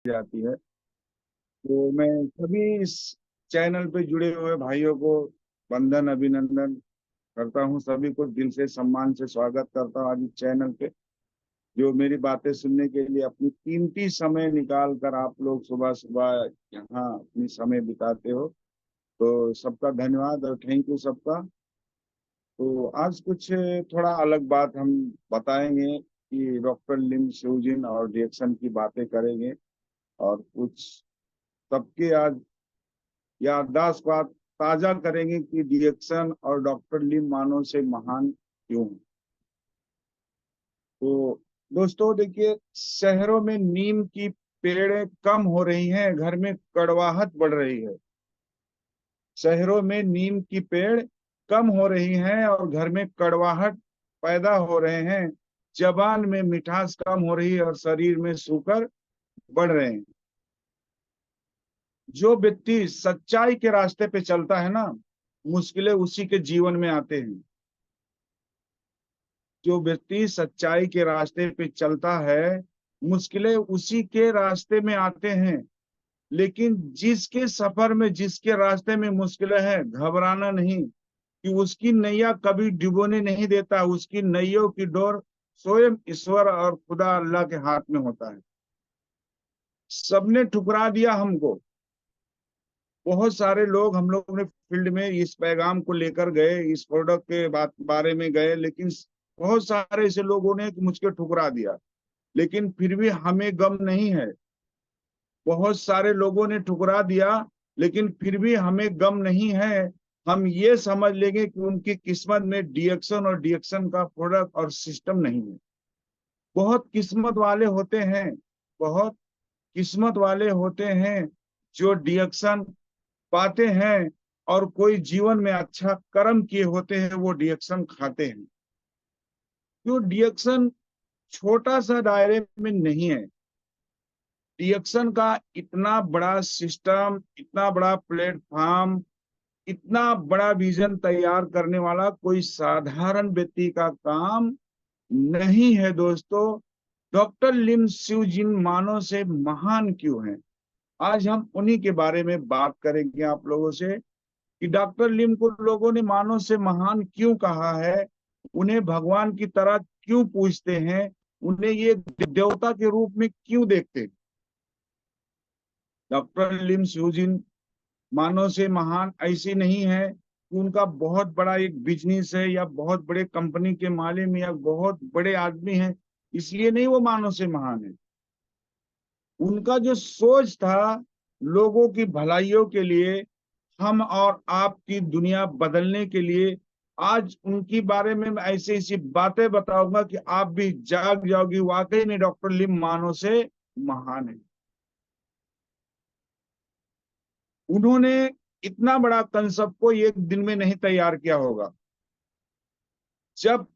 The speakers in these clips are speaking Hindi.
जाती है। तो मैं सभी इस चैनल पे जुड़े हुए भाइयों को वंदन अभिनंदन करता हूँ। सभी को दिल से सम्मान से स्वागत करता हूँ आज इस चैनल पे। जो मेरी बातें सुनने के लिए अपनी कीमती समय निकाल कर आप लोग सुबह सुबह यहाँ अपनी समय बिताते हो, तो सबका धन्यवाद और थैंक यू सबका। तो आज कुछ थोड़ा अलग बात हम बताएंगे कि डॉक्टर लिम शिवजिन और रिएक्शन की बातें करेंगे, और कुछ सबके आज याददाश्त को आज ताजा करेंगे कि रिएक्शन और डॉक्टर लिम मानव से महान क्यों हैं। तो दोस्तों देखिए, शहरों में नीम की पेड़ें कम हो रही हैं, घर में कड़वाहट बढ़ रही है। शहरों में नीम की पेड़ कम हो रही हैं और घर में कड़वाहट पैदा हो रहे हैं। जबान में मिठास कम हो रही है और शरीर में शुगर बढ़ रहे हैं। जो व्यक्ति सच्चाई के रास्ते पे चलता है ना, मुश्किलें उसी के जीवन में आते हैं। जो व्यक्ति सच्चाई के रास्ते पे चलता है, मुश्किलें उसी के रास्ते में आते हैं। लेकिन जिसके सफर में, जिसके रास्ते में मुश्किलें हैं, घबराना नहीं, कि उसकी नैया कभी डुबोने नहीं देता। उसकी नैयों की डोर स्वयं ईश्वर और खुदा अल्लाह के हाथ में होता है। सबने ठुकरा दिया हमको। बहुत सारे लोग हम लोग ने फील्ड में इस पैगाम को लेकर गए, इस प्रोडक्ट के बारे में गए, लेकिन बहुत सारे ऐसे लोगों ने मुझको ठुकरा दिया। लेकिन फिर भी हमें गम नहीं है। बहुत सारे लोगों ने ठुकरा दिया, लेकिन फिर भी हमें गम नहीं है। हम ये समझ लेंगे कि उनकी किस्मत में डीएक्शन और डीएक्शन का प्रोडक्ट और सिस्टम नहीं है। बहुत किस्मत वाले होते हैं, बहुत किस्मत वाले होते हैं जो डीएक्शन पाते हैं, और कोई जीवन में अच्छा कर्म किए होते हैं वो डीएक्शन खाते हैं। क्यों? डीएक्शन छोटा सा दायरे में नहीं है। डीएक्शन का इतना बड़ा सिस्टम, इतना बड़ा प्लेटफॉर्म, इतना बड़ा विजन तैयार करने वाला कोई साधारण व्यक्ति का काम नहीं है दोस्तों। डॉक्टर लिम शिवजिन मानव से महान क्यों हैं? आज हम उन्हीं के बारे में बात करेंगे आप लोगों से, कि डॉक्टर लिम को लोगों ने मानव से महान क्यों कहा है, उन्हें भगवान की तरह क्यों पूजते हैं, उन्हें ये देवता के रूप में क्यों देखते हैं। डॉक्टर लिम शिवजिन मानव से महान ऐसे नहीं है कि उनका बहुत बड़ा एक बिजनेस है, या बहुत बड़े कंपनी के मालिक, या बहुत बड़े आदमी हैं, इसलिए नहीं वो मानव से महान है। उनका जो सोच था लोगों की भलाइयों के लिए, हम और आपकी दुनिया बदलने के लिए, आज उनके बारे में मैं ऐसी ऐसी बातें बताऊंगा कि आप भी जाग जाओगी, वाकई में डॉक्टर लिम मानव से महान है। उन्होंने इतना बड़ा कंसेप्ट को एक दिन में नहीं तैयार किया होगा। जब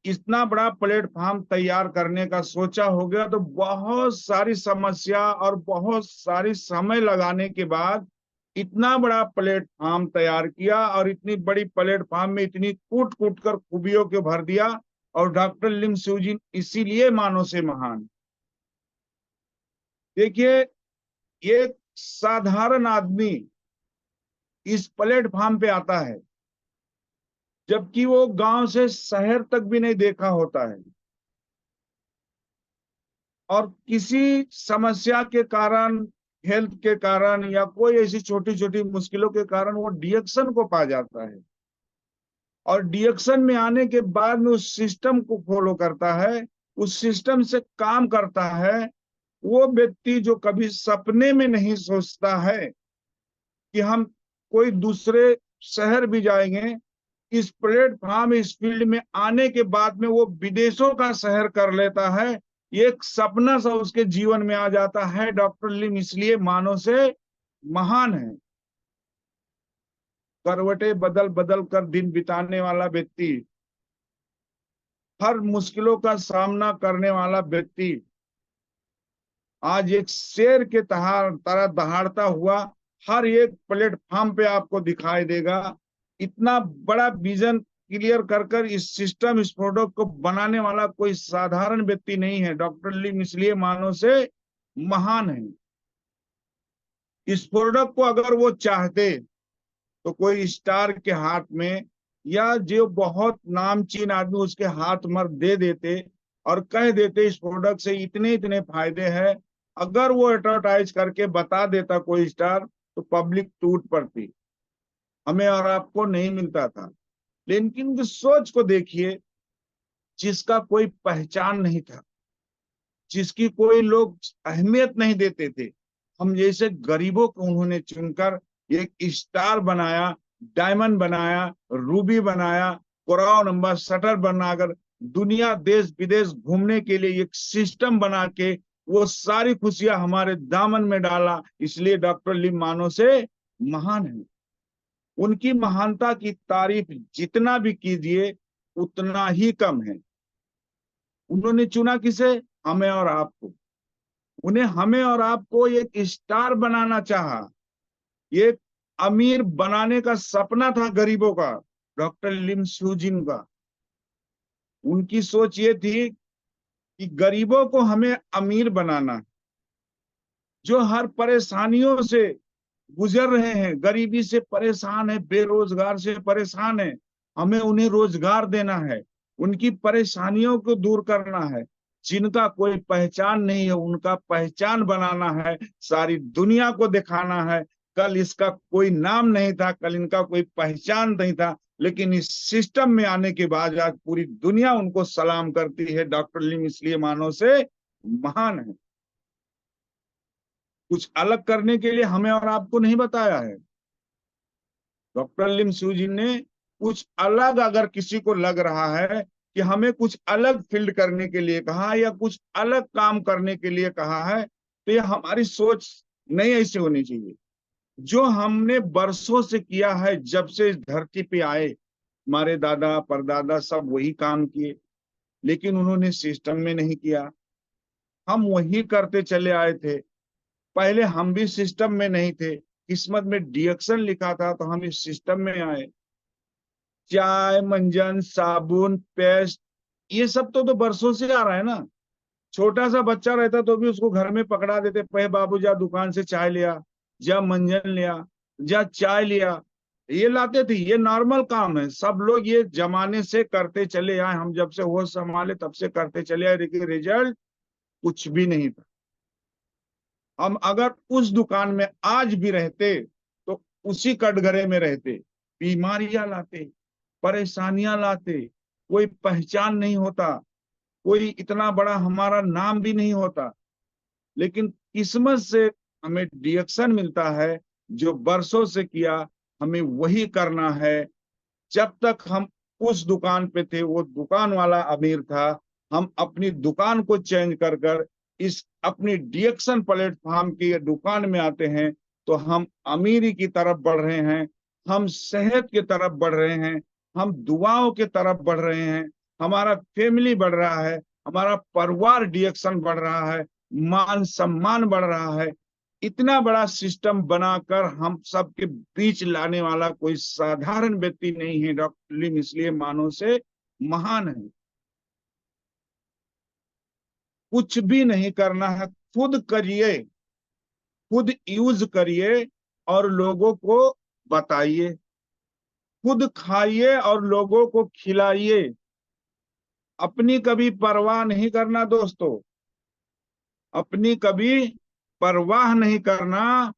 इतना बड़ा प्लेटफॉर्म तैयार करने का सोचा हो गया, तो बहुत सारी समस्या और बहुत सारी समय लगाने के बाद इतना बड़ा प्लेटफॉर्म तैयार किया, और इतनी बड़ी प्लेटफॉर्म में इतनी कूट कूट कर खूबियों के भर दिया। और डॉक्टर लिम शिवजिन इसीलिए मानव से महान। देखिए, एक साधारण आदमी इस प्लेटफॉर्म पे आता है, जबकि वो गांव से शहर तक भी नहीं देखा होता है, और किसी समस्या के कारण, हेल्थ के कारण, या कोई ऐसी छोटी छोटी मुश्किलों के कारण वो डीएक्शन को पा जाता है। और डीएक्शन में आने के बाद में उस सिस्टम को फॉलो करता है, उस सिस्टम से काम करता है। वो व्यक्ति जो कभी सपने में नहीं सोचता है कि हम कोई दूसरे शहर भी जाएंगे, इस प्लेटफॉर्म, इस फील्ड में आने के बाद में वो विदेशों का शहर कर लेता है। ये एक सपना सा उसके जीवन में आ जाता है। डॉक्टर लिम इसलिए मानव से महान है। करवटे बदल बदल कर दिन बिताने वाला व्यक्ति, हर मुश्किलों का सामना करने वाला व्यक्ति, आज एक शेर के तरह दहाड़ता हुआ हर एक प्लेटफॉर्म पे आपको दिखाई देगा। इतना बड़ा विजन क्लियर कर कर इस सिस्टम, इस प्रोडक्ट को बनाने वाला कोई साधारण व्यक्ति नहीं है। डॉक्टर लिम इसलिए मानव से महान है। इस प्रोडक्ट को अगर वो चाहते तो कोई स्टार के हाथ में या जो बहुत नामचीन आदमी उसके हाथ मर दे देते और कह देते इस प्रोडक्ट से इतने इतने फायदे हैं। अगर वो एडवर्टाइज करके बता देता कोई स्टार तो पब्लिक टूट पड़ती, हमें और आपको नहीं मिलता था। लेकिन सोच को देखिए, जिसका कोई पहचान नहीं था, जिसकी कोई लोग अहमियत नहीं देते थे, हम जैसे गरीबों को उन्होंने चुनकर एक स्टार बनाया, डायमंड बनाया, रूबी बनाया, क्राउन एम्बेसडर बनाकर दुनिया देश विदेश घूमने के लिए एक सिस्टम बना के वो सारी खुशियां हमारे दामन में डाला। इसलिए डॉक्टर लिम मानो से महान है। उनकी महानता की तारीफ जितना भी कीजिए उतना ही कम है। उन्होंने चुना किसे? हमें और आपको। उन्हें हमें और आपको एक स्टार बनाना चाहा, ये अमीर बनाने का सपना था गरीबों का, डॉक्टर लिम सुजिन का। उनकी सोच ये थी कि गरीबों को हमें अमीर बनाना है, जो हर परेशानियों से गुजर रहे हैं, गरीबी से परेशान है, बेरोजगार से परेशान है, हमें उन्हें रोजगार देना है, उनकी परेशानियों को दूर करना है। जिनका कोई पहचान नहीं है उनका पहचान बनाना है, सारी दुनिया को दिखाना है। कल इसका कोई नाम नहीं था, कल इनका कोई पहचान नहीं था, लेकिन इस सिस्टम में आने के बाद आज पूरी दुनिया उनको सलाम करती है। डॉक्टर लिम इसलिए मानव से महान है। कुछ अलग करने के लिए हमें और आपको नहीं बताया है। डॉक्टर लिम सुजिन ने कुछ अलग, अगर किसी को लग रहा है कि हमें कुछ अलग फील्ड करने के लिए कहा या कुछ अलग काम करने के लिए कहा है, तो ये हमारी सोच नहीं ऐसी होनी चाहिए। जो हमने बरसों से किया है, जब से इस धरती पे आए, हमारे दादा परदादा सब वही काम किए, लेकिन उन्होंने सिस्टम में नहीं किया, हम वही करते चले आए थे। पहले हम भी सिस्टम में नहीं थे, किस्मत में डिएक्शन लिखा था तो हम इस सिस्टम में आए। चाय, मंजन, साबुन, पेस्ट, ये सब तो बरसों से आ रहा है ना। छोटा सा बच्चा रहता तो भी उसको घर में पकड़ा देते, पहे बाबू जा दुकान से चाय लिया, जा मंजन लिया, जा चाय लिया, ये लाते थे। ये नॉर्मल काम है, सब लोग ये जमाने से करते चले आए, हम जब से होश संभाले तब से करते चले आए, लेकिन रिजल्ट कुछ भी नहीं था। हम अगर उस दुकान में आज भी रहते तो उसी कटघरे में रहते, बीमारियां लाते, परेशानियां लाते, कोई पहचान नहीं होता, कोई इतना बड़ा हमारा नाम भी नहीं होता। लेकिन किस्मत से हमें डिएक्शन मिलता है, जो बरसों से किया हमें वही करना है। जब तक हम उस दुकान पे थे वो दुकान वाला अमीर था, हम अपनी दुकान को चेंज कर कर इस अपनी डिएक्शन प्लेटफॉर्म की दुकान में आते हैं तो हम अमीरी की तरफ बढ़ रहे हैं, हम सेहत की तरफ बढ़ रहे हैं, हम दुआओं की तरफ बढ़ रहे हैं, हमारा फैमिली बढ़ रहा है, हमारा परिवार डिएक्शन बढ़ रहा है, मान सम्मान बढ़ रहा है। इतना बड़ा सिस्टम बनाकर हम सबके बीच लाने वाला कोई साधारण व्यक्ति नहीं है। डॉक्टर लिम इसलिए मानव से महान है। कुछ भी नहीं करना है, खुद करिए, खुद यूज करिए और लोगों को बताइए, खुद खाइए और लोगों को खिलाइए। अपनी कभी परवाह नहीं करना दोस्तों, अपनी कभी परवाह नहीं करना।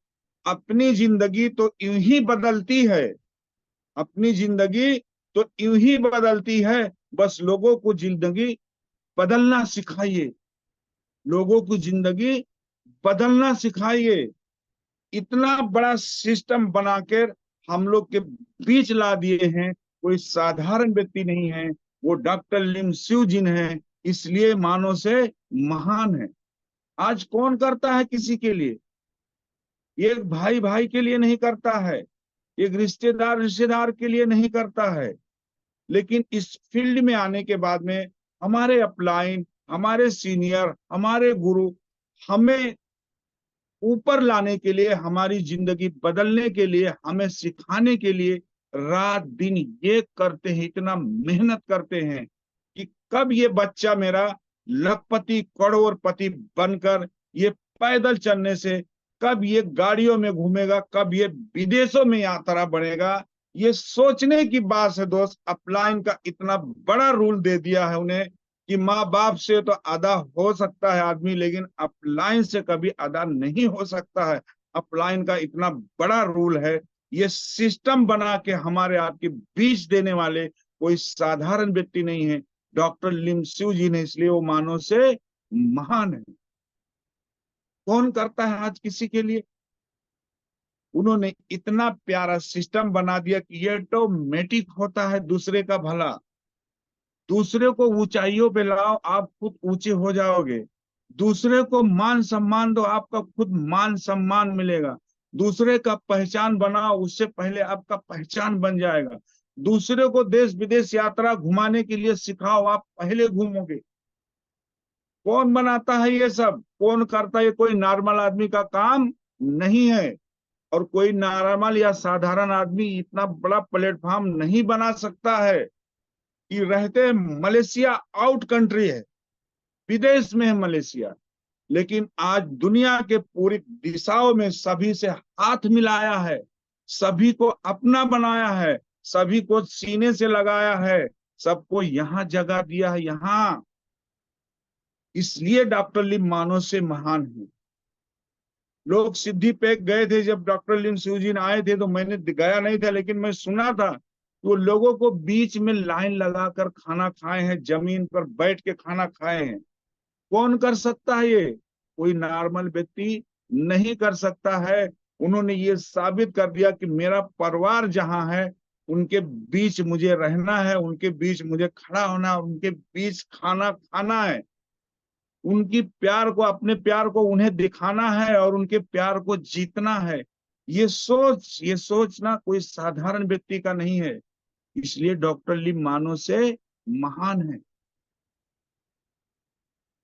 अपनी जिंदगी तो यूं ही बदलती है, अपनी जिंदगी तो यूं ही बदलती है। बस लोगों को जिंदगी बदलना सिखाइए, लोगों की जिंदगी बदलना सिखाइए। इतना बड़ा सिस्टम बनाकर हम लोग के बीच ला दिए हैं, कोई साधारण व्यक्ति नहीं है, वो डॉक्टर लिम सिउ जिन है, इसलिए मानव से महान है। आज कौन करता है किसी के लिए? एक भाई भाई के लिए नहीं करता है, एक रिश्तेदार रिश्तेदार के लिए नहीं करता है। लेकिन इस फील्ड में आने के बाद में हमारे अपलाइन, हमारे सीनियर, हमारे गुरु हमें ऊपर लाने के लिए, हमारी जिंदगी बदलने के लिए, हमें सिखाने के लिए रात दिन ये करते हैं, इतना मेहनत करते हैं कि कब ये बच्चा मेरा लखपति करोड़पति बनकर ये पैदल चलने से कब ये गाड़ियों में घूमेगा, कब ये विदेशों में यात्रा बढ़ेगा। ये सोचने की बात है दोस्त। अपलाइन का इतना बड़ा रूल दे दिया है उन्हें कि माँ बाप से तो अदा हो सकता है आदमी, लेकिन अपलाइन से कभी अदा नहीं हो सकता है। अपलाइन का इतना बड़ा रूल है। ये सिस्टम बना के हमारे आपके बीच देने वाले कोई साधारण व्यक्ति नहीं है, डॉक्टर लिमसिउ जी ने, इसलिए वो मानव से महान है। कौन करता है आज किसी के लिए? उन्होंने इतना प्यारा सिस्टम बना दिया कि ये ऑटोमेटिक होता है दूसरे का भला। दूसरे को ऊंचाइयों पे लाओ, आप खुद ऊंचे हो जाओगे। दूसरे को मान सम्मान दो, आपका खुद मान सम्मान मिलेगा। दूसरे का पहचान बनाओ, उससे पहले आपका पहचान बन जाएगा। दूसरे को देश विदेश यात्रा घुमाने के लिए सिखाओ, आप पहले घूमोगे। कौन बनाता है ये सब? कौन करता है? ये कोई नॉर्मल आदमी का काम नहीं है। और कोई नॉर्मल या साधारण आदमी इतना बड़ा प्लेटफॉर्म नहीं बना सकता है। कि रहते मलेशिया आउट कंट्री है, विदेश में है मलेशिया, लेकिन आज दुनिया के पूरी दिशाओं में सभी से हाथ मिलाया है, सभी को अपना बनाया है, सभी को सीने से लगाया है, सबको यहाँ जगह दिया है यहाँ। इसलिए डॉक्टर लिम मानव से महान है। लोग सिद्धि पेक गए थे, जब डॉक्टर लिम सिउजीन आए थे तो मैंने गया नहीं था, लेकिन मैं सुना था वो लोगों को बीच में लाइन लगाकर खाना खाए हैं, जमीन पर बैठ के खाना खाए हैं। कौन कर सकता है ये? कोई नॉर्मल व्यक्ति नहीं कर सकता है। उन्होंने ये साबित कर दिया कि मेरा परिवार जहां है उनके बीच मुझे रहना है, उनके बीच मुझे खड़ा होना है, उनके बीच खाना खाना है। उनकी प्यार को, अपने प्यार को उन्हें दिखाना है और उनके प्यार को जीतना है। ये सोचना कोई साधारण व्यक्ति का नहीं है। इसलिए डॉक्टर ली मानव से महान है।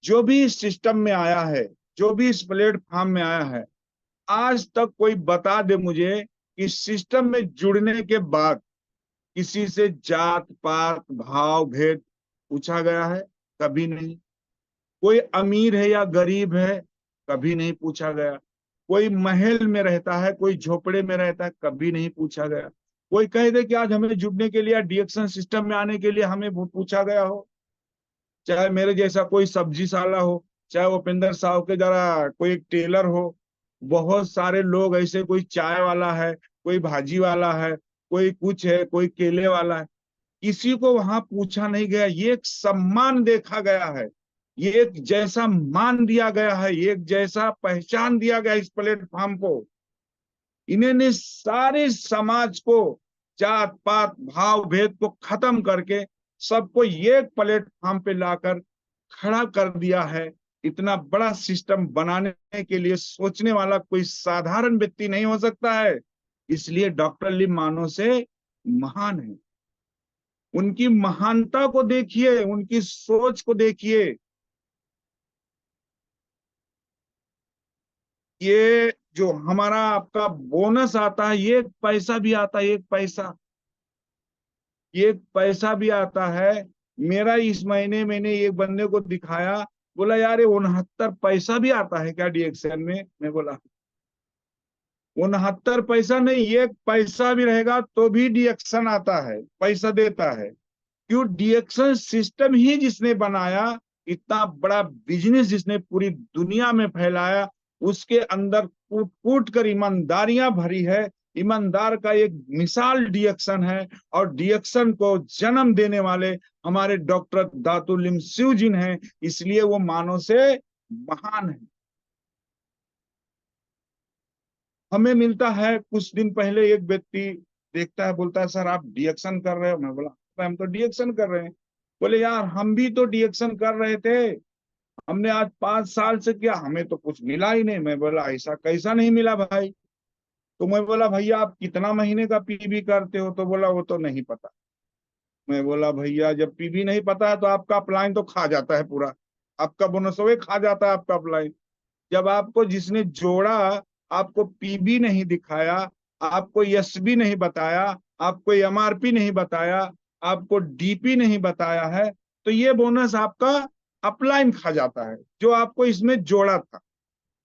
जो भी इस सिस्टम में आया है, जो भी इस प्लेटफॉर्म में आया है, आज तक कोई बता दे मुझे कि सिस्टम में जुड़ने के बाद किसी से जात पात भाव भेद पूछा गया है? कभी नहीं। कोई अमीर है या गरीब है? कभी नहीं पूछा गया। कोई महल में रहता है, कोई झोपड़े में रहता है? कभी नहीं पूछा गया। कोई कह दे कि आज हमें जुड़ने के लिए, डीएक्शन सिस्टम में आने के लिए हमें पूछा गया हो? चाहे मेरे जैसा कोई सब्जी साला हो, चाहे उपेंद्र साहब के जरा कोई एक टेलर हो, बहुत सारे लोग ऐसे, कोई चाय वाला है, कोई भाजी वाला है, कोई कुछ है, कोई केले वाला है, किसी को वहां पूछा नहीं गया। ये एक सम्मान देखा गया है, ये एक जैसा मान दिया गया है, ये एक जैसा पहचान दिया गया इस प्लेटफॉर्म को। इन्होंने सारे समाज को, जात पात भाव भेद को खत्म करके सबको एक प्लेटफॉर्म पे लाकर खड़ा कर दिया है। इतना बड़ा सिस्टम बनाने के लिए सोचने वाला कोई साधारण व्यक्ति नहीं हो सकता है। इसलिए डॉक्टर ली मानव से महान है। उनकी महानता को देखिए, उनकी सोच को देखिए। ये जो हमारा आपका बोनस आता है, ये एक पैसा भी आता है, एक पैसा, ये एक पैसा भी आता है। मेरा इस महीने मैंने एक बंदे को दिखाया, बोला यार ये 69 पैसा भी आता है क्या डीएक्शन में? मैं बोला 69 पैसा नहीं, एक पैसा भी रहेगा तो भी डीएक्शन आता है, पैसा देता है। क्यों? डीएक्शन सिस्टम ही जिसने बनाया, इतना बड़ा बिजनेस जिसने पूरी दुनिया में फैलाया, उसके अंदर कूट कूट कर ईमानदारियां भरी है। ईमानदार का एक मिसाल डीएक्शन है। और डीएक्शन को जन्म देने वाले हमारे डॉक्टर दातुल लिमसिउ जिन हैं, इसलिए वो मानव से महान है। हमें मिलता है कुछ दिन पहले एक व्यक्ति देखता है, बोलता है सर आप डीएक्शन कर रहे हो? मैं बोला हम तो डीएक्शन कर रहे हैं। बोले यार हम भी तो डीएक्शन कर रहे थे, हमने आज 5 साल से किया, हमें तो कुछ मिला ही नहीं। मैं बोला ऐसा कैसा नहीं मिला भाई? तो मैं बोला भैया आप कितना महीने का पीबी करते हो? तो बोला वो तो नहीं पता। मैं बोला भैया जब पीबी नहीं पता है तो आपका अपलाइन तो खा जाता है पूरा, आपका बोनस खा जाता है आपका अपलाइन। जब आपको जिसने जोड़ा, आपको पीबी नहीं दिखाया, आपको एसबी नहीं बताया, आपको एमआरपी नहीं बताया, आपको डीपी नहीं बताया है, तो ये बोनस आपका अपलाइन खा जाता है जो आपको इसमें जोड़ा था।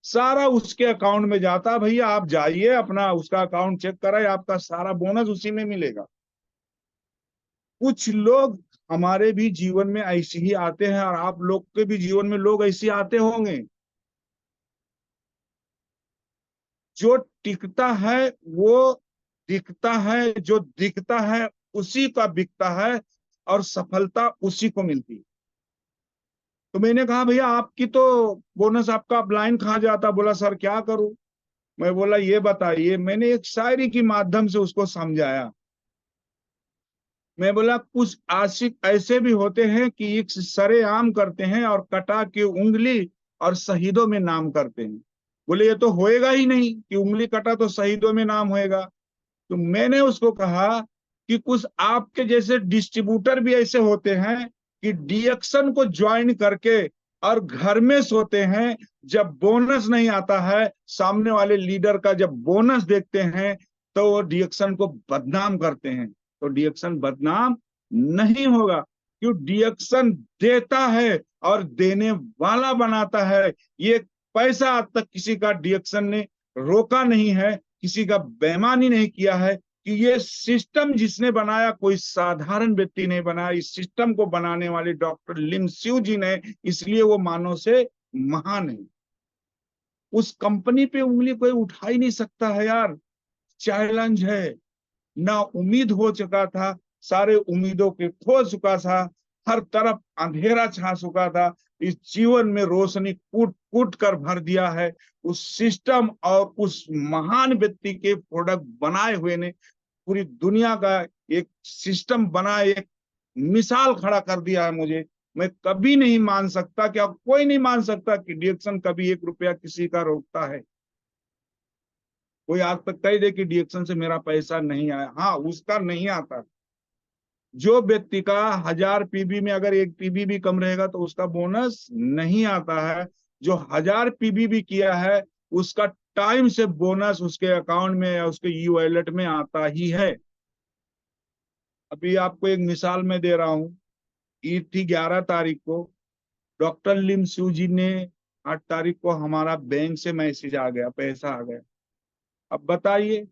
सारा उसके अकाउंट में जाता। भैया आप जाइए, अपना उसका अकाउंट चेक कराइए, आपका सारा बोनस उसी में मिलेगा। कुछ लोग हमारे भी जीवन में ऐसे ही आते हैं, और आप लोग के भी जीवन में लोग ऐसे आते होंगे। जो टिकता है वो दिखता है, जो दिखता है उसी का बिकता है, और सफलता उसी को मिलती है। तो मैंने कहा भैया आपकी तो बोनस आपका अपलाइन खा जाता। बोला सर क्या करूं। मैं बोला ये बताइए। मैंने एक शायरी के माध्यम से उसको समझाया। मैं बोला कुछ आशिक ऐसे भी होते हैं कि एक सरेआम करते हैं और कटा के उंगली और शहीदों में नाम करते हैं। बोले ये तो होएगा ही नहीं कि उंगली कटा तो शहीदों में नाम होएगा। तो मैंने उसको कहा कि कुछ आपके जैसे डिस्ट्रीब्यूटर भी ऐसे होते हैं कि डीएक्शन को ज्वाइन करके और घर में सोते हैं। जब बोनस नहीं आता है, सामने वाले लीडर का जब बोनस देखते हैं, तो वो डीएक्शन को बदनाम करते हैं। तो डीएक्शन बदनाम नहीं होगा, क्यों? डीएक्शन देता है और देने वाला बनाता है। ये पैसा आज तक किसी का डीएक्शन ने रोका नहीं है, किसी का बेईमानी नहीं किया है। कि ये सिस्टम जिसने बनाया कोई साधारण व्यक्ति नहीं बनाया। इस सिस्टम को बनाने वाले डॉक्टर लिम सिउ जी ने, इसलिए वो मानव से महान है। उस कंपनी पे उंगली कोई उठा ही नहीं सकता है यार। चैलेंज है। ना उम्मीद हो चुका था, सारे उम्मीदों के खो चुका था, हर तरफ अंधेरा छा चुका था। इस जीवन में रोशनी कूट कूट कर भर दिया है। उस सिस्टम और उस महान व्यक्ति के प्रोडक्ट बनाए हुए ने पूरी दुनिया का एक सिस्टम बना, एक मिसाल खड़ा कर दिया है मुझे। मैं कभी नहीं मान सकता, क्या कोई नहीं मान सकता कि डिएक्शन कभी 1 रुपया किसी का रोकता है। कोई आज तक कह दे कि डिएक्शन से मेरा पैसा नहीं आया, हाँ उसका नहीं आता। जो व्यक्ति का 1000 पीबी में अगर 1 पीबी भी कम रहेगा तो उसका बोनस नहीं आता है। जो 1000 पीबी भी किया है उसका टाइम से बोनस उसके अकाउंट में या उसके ई वॉलेट में आता ही है। अभी आपको एक मिसाल मैं दे रहा हूँ। ईद थी 11 तारीख को। डॉक्टर लिम सिउ जी ने 8 तारीख को हमारा बैंक से मैसेज आ गया, पैसा आ गया। अब बताइए,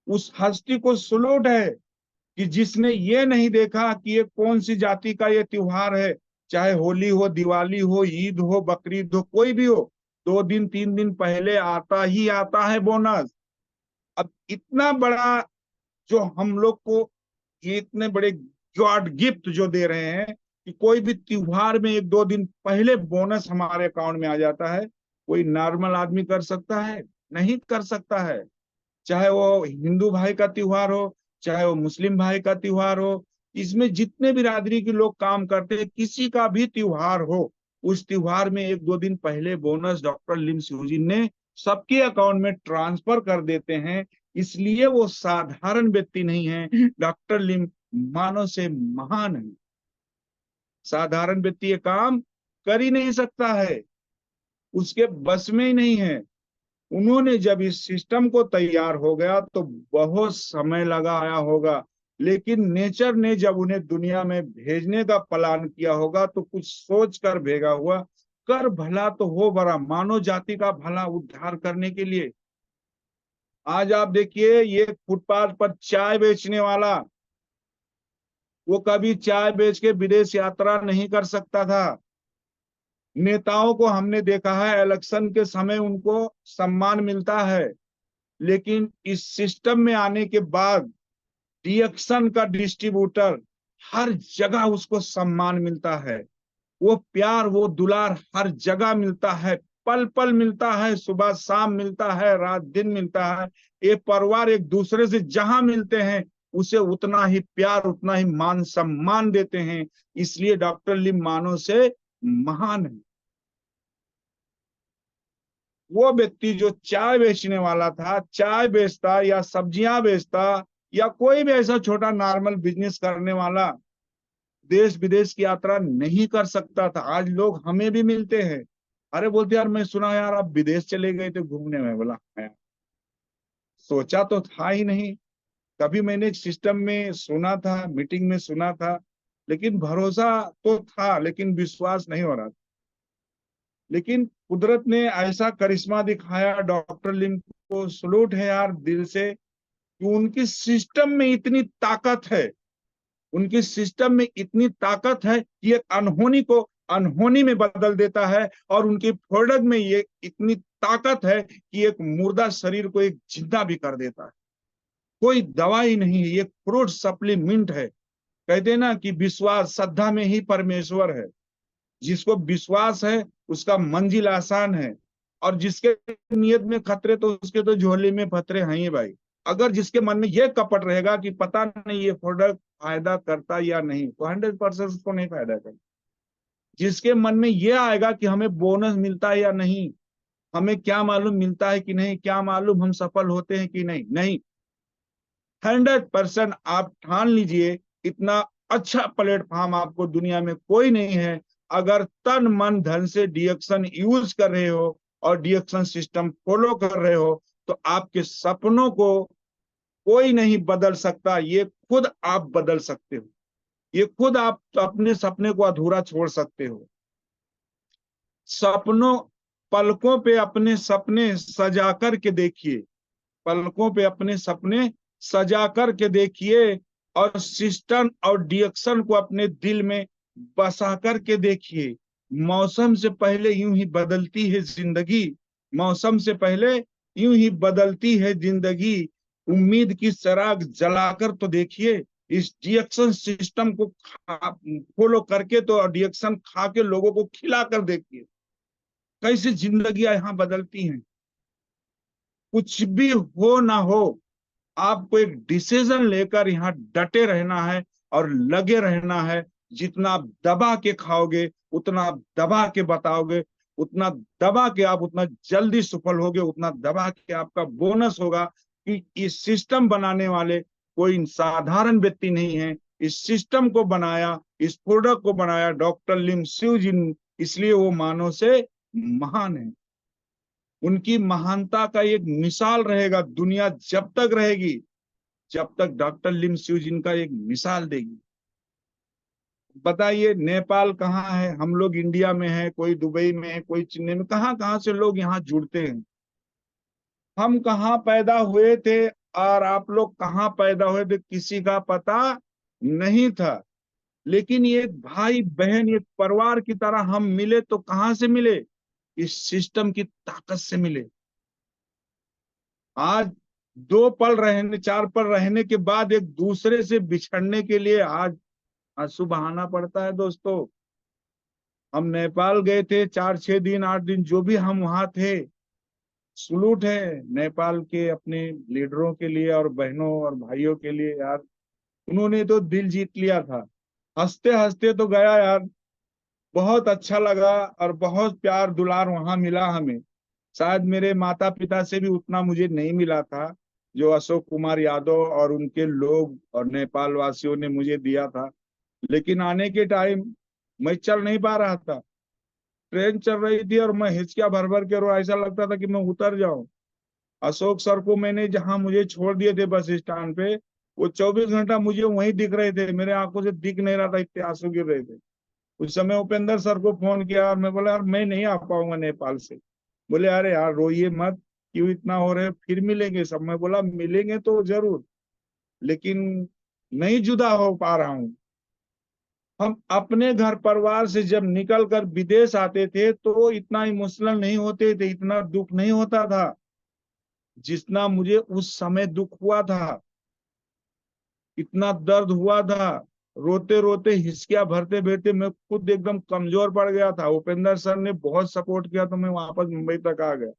उस हस्ती को सलूट है कि जिसने ये नहीं देखा कि ये कौन सी जाति का ये त्योहार है। चाहे होली हो, दिवाली हो, ईद हो, बकरीद हो, कोई भी हो, 2 दिन 3 दिन पहले आता ही आता है बोनस। अब इतना बड़ा जो हम लोग को ये इतने बड़े गॉड गिफ्ट जो दे रहे हैं कि कोई भी त्योहार में 1 2 दिन पहले बोनस हमारे अकाउंट में आ जाता है। कोई नॉर्मल आदमी कर सकता है? नहीं कर सकता है। चाहे वो हिंदू भाई का त्योहार हो, चाहे वो मुस्लिम भाई का त्योहार हो, इसमें जितने बिरादरी के लोग काम करते हैं, किसी का भी त्योहार हो, उस त्योहार में 1 2 दिन पहले बोनस डॉक्टर लिम सिउजिन ने सबके अकाउंट में ट्रांसफर कर देते हैं। इसलिए वो साधारण व्यक्ति नहीं है। डॉक्टर लिम मानव से महान है। साधारण व्यक्ति ये काम कर ही नहीं सकता है, उसके बस में ही नहीं है। उन्होंने जब इस सिस्टम को तैयार हो गया तो बहुत समय लगा आया होगा, लेकिन नेचर ने जब उन्हें दुनिया में भेजने का प्लान किया होगा तो कुछ सोच कर भेजा हुआ। कर भला तो हो बड़ा, मानव जाति का भला उद्धार करने के लिए। आज आप देखिए, ये फुटपाथ पर चाय बेचने वाला, वो कभी चाय बेच के विदेश यात्रा नहीं कर सकता था। नेताओं को हमने देखा है इलेक्शन के समय उनको सम्मान मिलता है, लेकिन इस सिस्टम में आने के बाद डीएक्शन का डिस्ट्रीब्यूटर हर जगह उसको सम्मान मिलता है। वो प्यार, वो दुलार हर जगह मिलता है, पल पल मिलता है, सुबह शाम मिलता है, रात दिन मिलता है। ये परिवार एक दूसरे से जहां मिलते हैं उसे उतना ही प्यार, उतना ही मान सम्मान देते हैं। इसलिए डॉक्टर लिम मानव से महान है। वो व्यक्ति जो चाय बेचने वाला था, चाय बेचता या सब्जियां बेचता या कोई भी ऐसा छोटा नॉर्मल बिजनेस करने वाला, देश विदेश की यात्रा नहीं कर सकता था। आज लोग हमें भी मिलते हैं, अरे बोलते यार मैं सुना यार आप विदेश चले गए थे घूमने में। बोला हाँ यार, सोचा तो था ही नहीं। कभी मैंने सिस्टम में सुना था, मीटिंग में सुना था, लेकिन भरोसा तो था, लेकिन विश्वास नहीं हो रहा था। लेकिन कुदरत ने ऐसा करिश्मा दिखाया, डॉक्टर लिम को सलूट है यार दिल से, कि उनकी सिस्टम में इतनी ताकत है, उनकी सिस्टम में इतनी ताकत है कि एक अनहोनी को अनहोनी में बदल देता है, और उनके प्रोडक्ट में ये इतनी ताकत है कि एक मुर्दा शरीर को एक जिंदा भी कर देता है। कोई दवाई नहीं है, ये फ्रूट सप्लीमेंट है। कहते हैं ना कि विश्वास, श्रद्धा में ही परमेश्वर है। जिसको विश्वास है उसका मंजिल आसान है, और जिसके नियत में खतरे तो उसके तो झोले में पत्थरे हैं ही भाई। अगर जिसके मन में ये कपट रहेगा कि पता नहीं ये प्रोडक्ट फायदा करता या नहीं, तो 100% उसको नहीं फायदा करता। जिसके मन में ये आएगा कि हमें बोनस मिलता है या नहीं, हमें क्या मालूम मिलता है कि नहीं, क्या मालूम हम सफल होते हैं कि नहीं, नहीं, 100% आप ठान लीजिए, इतना अच्छा प्लेटफॉर्म आपको दुनिया में कोई नहीं है। अगर तन मन धन से डिएक्शन यूज कर रहे हो और डिएक्शन सिस्टम फॉलो कर रहे हो, तो आपके सपनों को कोई नहीं बदल सकता, ये खुद आप बदल सकते हो। ये खुद आप अपने सपने को अधूरा छोड़ सकते हो। सपनों पलकों पे अपने सपने सजा कर के देखिए, पलकों पे अपने सपने सजा कर के देखिए, और सिस्टम और डिएक्शन को अपने दिल में बसा कर के देखिए। मौसम से पहले यूं ही बदलती है जिंदगी, मौसम से पहले यूं ही बदलती है जिंदगी। उम्मीद की चिराग जलाकर तो देखिए, इस डिएक्शन सिस्टम को फॉलो करके तो, डिएक्शन खा के लोगों को खिला कर देखिए कैसे जिंदगियां यहाँ बदलती हैं। कुछ भी हो ना हो, आपको एक डिसीजन लेकर यहाँ डटे रहना है और लगे रहना है। जितना आप दबा के खाओगे, उतना आप दबा के बताओगे, उतना दबा के आप उतना जल्दी सफल होगे, उतना दबा के आपका बोनस होगा। कि इस सिस्टम बनाने वाले कोई साधारण व्यक्ति नहीं है। इस सिस्टम को बनाया, इस प्रोडक्ट को बनाया डॉक्टर लिम शिवजिन, इसलिए वो मानव से महान है। उनकी महानता का एक मिसाल रहेगा दुनिया जब तक रहेगी, जब तक डॉक्टर लिम शिवजिन का एक मिसाल देगी। बताइए नेपाल कहाँ है, हम लोग इंडिया में है, कोई दुबई में है, कोई चेन्नई में, कहाँ कहाँ से लोग यहाँ जुड़ते हैं। हम कहाँ पैदा हुए थे और आप लोग कहाँ पैदा हुए थे, किसी का पता नहीं था। लेकिन ये एक भाई बहन, एक परिवार की तरह हम मिले, तो कहाँ से मिले? इस सिस्टम की ताकत से मिले। आज दो पल रहने, चार पल रहने के बाद एक दूसरे से बिछड़ने के लिए आज आंसू बहाना पड़ता है दोस्तों। हम नेपाल गए थे 4 6 दिन 8 दिन, जो भी हम वहां थे, सलूट है नेपाल के अपने लीडरों के लिए और बहनों और भाइयों के लिए यार। उन्होंने तो दिल जीत लिया था। हंसते हंसते तो गया यार, बहुत अच्छा लगा और बहुत प्यार दुलार वहां मिला हमें। शायद मेरे माता पिता से भी उतना मुझे नहीं मिला था जो अशोक कुमार यादव और उनके लोग और नेपाल वासियों ने मुझे दिया था। लेकिन आने के टाइम मैं चल नहीं पा रहा था, ट्रेन चल रही थी और मैं हिचकिया भर भर के रो, ऐसा लगता था कि मैं उतर जाऊं। अशोक सर को मैंने जहां मुझे छोड़ दिए थे बस स्टैंड पे, वो 24 घंटा मुझे वहीं दिख रहे थे, मेरे आंखों से दिख नहीं रहा था, इतने आंसू गिर रहे थे। उस समय उपेंद्र सर को फोन किया और मैं बोला यार मैं नहीं आ पाऊंगा नेपाल से। बोले अरे यार रोइए मत, क्यों इतना हो रहे, फिर मिलेंगे सब। मैं बोला मिलेंगे तो जरूर, लेकिन नहीं जुदा हो पा रहा हूँ। हम अपने घर परिवार से जब निकल कर विदेश आते थे तो इतना इमोशनल नहीं होते थे, इतना दुख नहीं होता था जितना मुझे उस समय दुख हुआ था। इतना दर्द हुआ था, रोते रोते हिचकियां भरते भरते मैं खुद एकदम कमजोर पड़ गया था। उपेंद्र सर ने बहुत सपोर्ट किया तो मैं वापस मुंबई तक आ गया।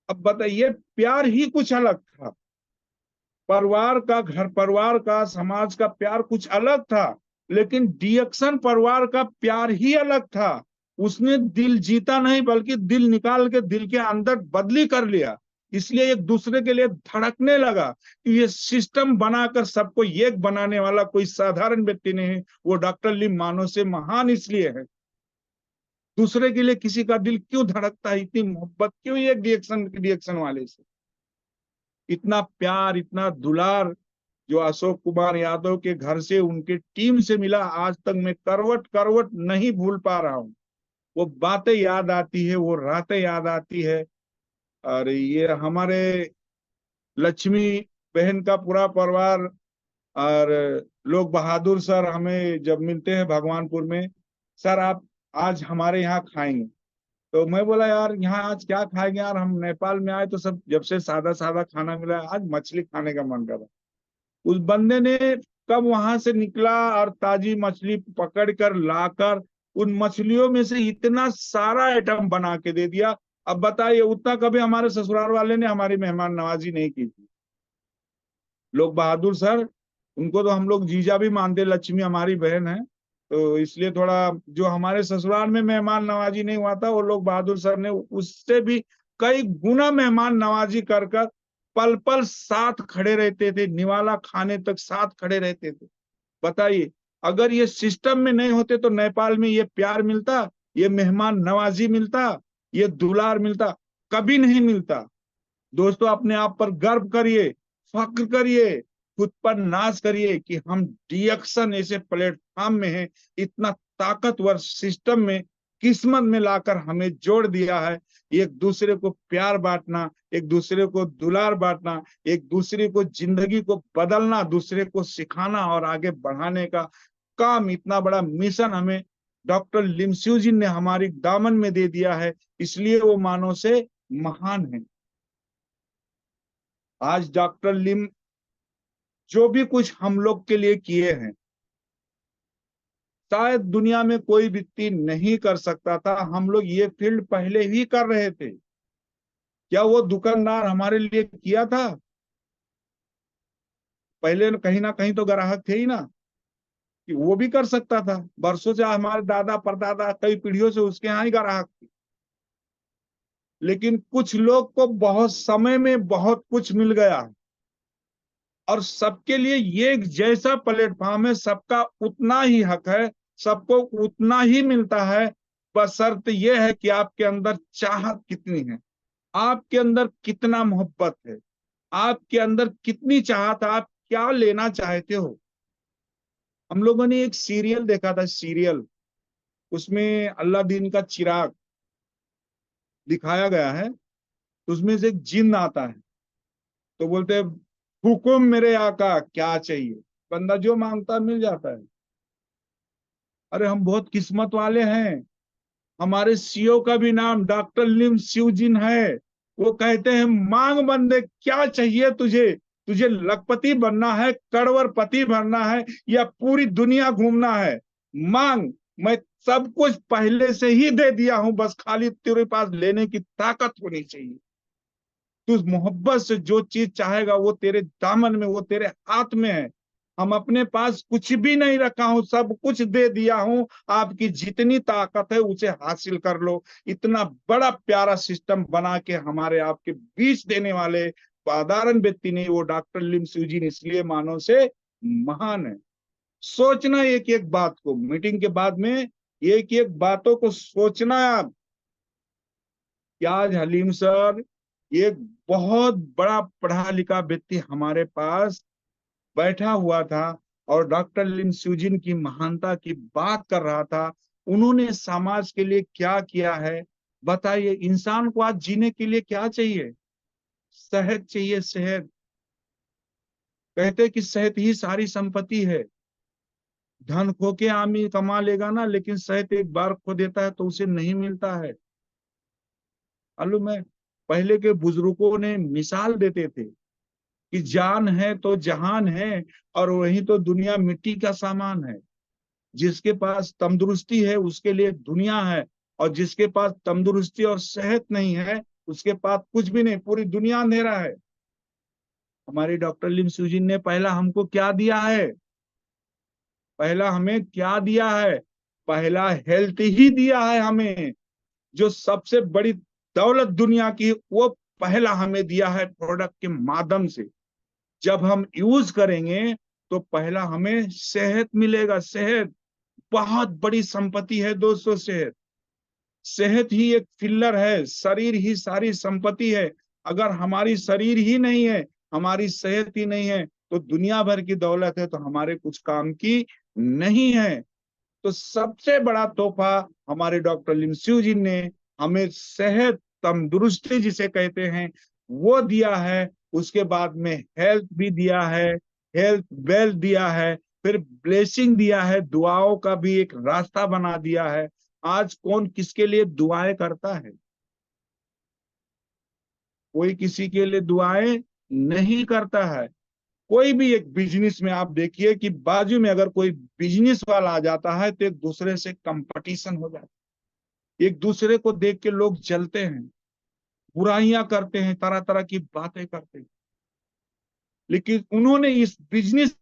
अब बताइए, प्यार ही कुछ अलग था। परिवार का, घर परिवार का, समाज का प्यार कुछ अलग था, लेकिन डिएक्शन परिवार का प्यार ही अलग था। उसने दिल जीता नहीं, बल्कि दिल निकाल के दिल के अंदर बदली कर लिया। इसलिए एक दूसरे के लिए धड़कने लगा कि ये सिस्टम बनाकर सबको एक बनाने वाला कोई साधारण व्यक्ति नहीं है, वो डॉक्टर लिम मानव से महान इसलिए है। दूसरे के लिए किसी का दिल क्यों धड़कता है, इतनी मोहब्बत क्यों एक डिएक्शन डिएक्शन वाले से, इतना प्यार, इतना दुलार जो अशोक कुमार यादव के घर से, उनके टीम से मिला, आज तक मैं करवट करवट नहीं भूल पा रहा हूं। वो बातें याद आती है, वो रातें याद आती है। और ये हमारे लक्ष्मी बहन का पूरा परिवार और लोग बहादुर सर हमें जब मिलते हैं भगवानपुर में, सर आप आज हमारे यहाँ खाएंगे। तो मैं बोला यार यहाँ आज क्या खाएंगे यार, हम नेपाल में आए तो सब जब से सादा सादा खाना मिला, आज मछली खाने का मन कर रहा। उस बंदे ने कब वहां से निकला और ताजी मछली पकड़ कर लाकर उन मछलियों में से इतना सारा आइटम बना के दे दिया। अब बताइए, उतना कभी हमारे ससुराल वाले ने हमारी मेहमान नवाजी नहीं की थी। लोग बहादुर सर, उनको तो हम लोग जीजा भी मानते, लक्ष्मी हमारी बहन है, तो इसलिए थोड़ा जो हमारे ससुराल में मेहमान नवाजी नहीं हुआ था, वो लोग बहादुर सर ने उससे भी कई गुना मेहमान नवाजी कर कर पल पल साथ खड़े रहते थे, निवाला खाने तक साथ खड़े रहते थे। बताइए, अगर ये सिस्टम में नहीं होते तो नेपाल में ये प्यार मिलता, ये मेहमान नवाजी मिलता, ये दुलार मिलता? कभी नहीं मिलता। दोस्तों, अपने आप पर गर्व करिए, फक्र करिए, खुद पर नाज करिए कि हम डीएक्शन ऐसे प्लेटफॉर्म में हैं, इतना ताकतवर सिस्टम में किस्मत में लाकर हमें जोड़ दिया है। एक दूसरे को प्यार बांटना, एक दूसरे को दुलार बांटना, एक दूसरे को जिंदगी को बदलना, दूसरे को सिखाना और आगे बढ़ाने का काम, इतना बड़ा मिशन हमें डॉक्टर लिमसियो जी ने हमारी दामन में दे दिया है। इसलिए वो मानव से महान है। आज डॉक्टर लिम जो भी कुछ हम लोग के लिए किए हैं, शायद दुनिया में कोई व्यक्ति नहीं कर सकता था। हम लोग ये फील्ड पहले ही कर रहे थे। क्या वो दुकानदार हमारे लिए किया था? पहले कहीं ना कहीं तो ग्राहक थे ही ना, कि वो भी कर सकता था। बरसों से हमारे दादा परदादा कई पीढ़ियों से उसके यहाँ ही ग्राहक थे। लेकिन कुछ लोग को बहुत समय में बहुत कुछ मिल गया, और सबके लिए ये एक जैसा प्लेटफॉर्म है, सबका उतना ही हक है, सबको उतना ही मिलता है। बशर्त यह है कि आपके अंदर चाहत कितनी है, आपके अंदर कितना मोहब्बत है, आपके अंदर कितनी चाहत है, आप क्या लेना चाहते हो। हम लोगों ने एक सीरियल देखा था, सीरियल, उसमें अल्लादीन का चिराग दिखाया गया है। उसमें से एक जिन्न आता है, तो बोलते हैं हुकुम मेरे आका क्या चाहिए। बंदा जो मांगता है मिल जाता है। अरे हम बहुत किस्मत वाले हैं, हमारे सीईओ का भी नाम डॉक्टर लिम सिउजिन है। वो कहते हैं मांग बंदे क्या चाहिए तुझे, तुझे लखपति बनना है, करोड़पति बनना है, या पूरी दुनिया घूमना है, मांग, मैं सब कुछ पहले से ही दे दिया हूं, बस खाली तेरे पास लेने की ताकत होनी चाहिए। तू मोहब्बत से जो चीज चाहेगा वो तेरे दामन में, वो तेरे हाथ में है। हम अपने पास कुछ भी नहीं रखा हूं, सब कुछ दे दिया हूं, आपकी जितनी ताकत है उसे हासिल कर लो। इतना बड़ा प्यारा सिस्टम बना के हमारे आपके बीच देने वाले साधारण व्यक्ति नहीं, वो डॉक्टर लिम सूजीन इसलिए मानव से महान है। सोचना एक एक बात को, मीटिंग के बाद में एक एक बातों को सोचना आप कि आज हलीम सर, एक बहुत बड़ा पढ़ा लिखा व्यक्ति हमारे पास बैठा हुआ था और डॉक्टर लिम सूजिन की महानता की बात कर रहा था। उन्होंने समाज के लिए क्या किया है बताइए। इंसान को आज जीने के लिए क्या चाहिए? सेहत चाहिए, सेहत। कहते कि सेहत ही सारी संपत्ति है। धन खो के आदमी कमा लेगा ना, लेकिन सेहत एक बार खो देता है तो उसे नहीं मिलता है। मालूम है, पहले के बुजुर्गों ने मिसाल देते थे कि जान है तो जहान है, और वही तो दुनिया मिट्टी का सामान है। जिसके पास तंदुरुस्ती है उसके लिए दुनिया है, और जिसके पास तंदुरुस्ती और सेहत नहीं है उसके पास कुछ भी नहीं, पूरी दुनिया अंधेरा है। हमारी डॉक्टर लिम सुजिन ने पहला हमको क्या दिया है? पहला हमें क्या दिया है? पहला हेल्थ ही दिया है हमें। जो सबसे बड़ी दौलत दुनिया की, वो पहला हमें दिया है प्रोडक्ट के माध्यम से। जब हम यूज करेंगे तो पहला हमें सेहत मिलेगा। सेहत बहुत बड़ी संपत्ति है दोस्तों। सेहत, सेहत ही एक फिल्लर है, शरीर ही सारी संपत्ति है। अगर हमारी शरीर ही नहीं है, हमारी सेहत ही नहीं है, तो दुनिया भर की दौलत है तो हमारे कुछ काम की नहीं है। तो सबसे बड़ा तोहफा हमारे डॉक्टर लिमसियो जी ने हमें सेहत, तंदुरुस्ती जिसे कहते हैं, वो दिया है। उसके बाद में हेल्थ भी दिया है, हेल्थ वेल्थ दिया है, फिर ब्लेसिंग दिया है, दुआओं का भी एक रास्ता बना दिया है। आज कौन किसके लिए दुआएं करता है? कोई किसी के लिए दुआएं नहीं करता है। कोई भी एक बिजनेस में आप देखिए कि बाजू में अगर कोई बिजनेस वाला आ जाता है तो एक दूसरे से कंपटीशन हो जाता है, एक दूसरे को देख के लोग जलते हैं, बुराइयां करते हैं, तरह तरह की बातें करते हैं। लेकिन उन्होंने इस बिजनेस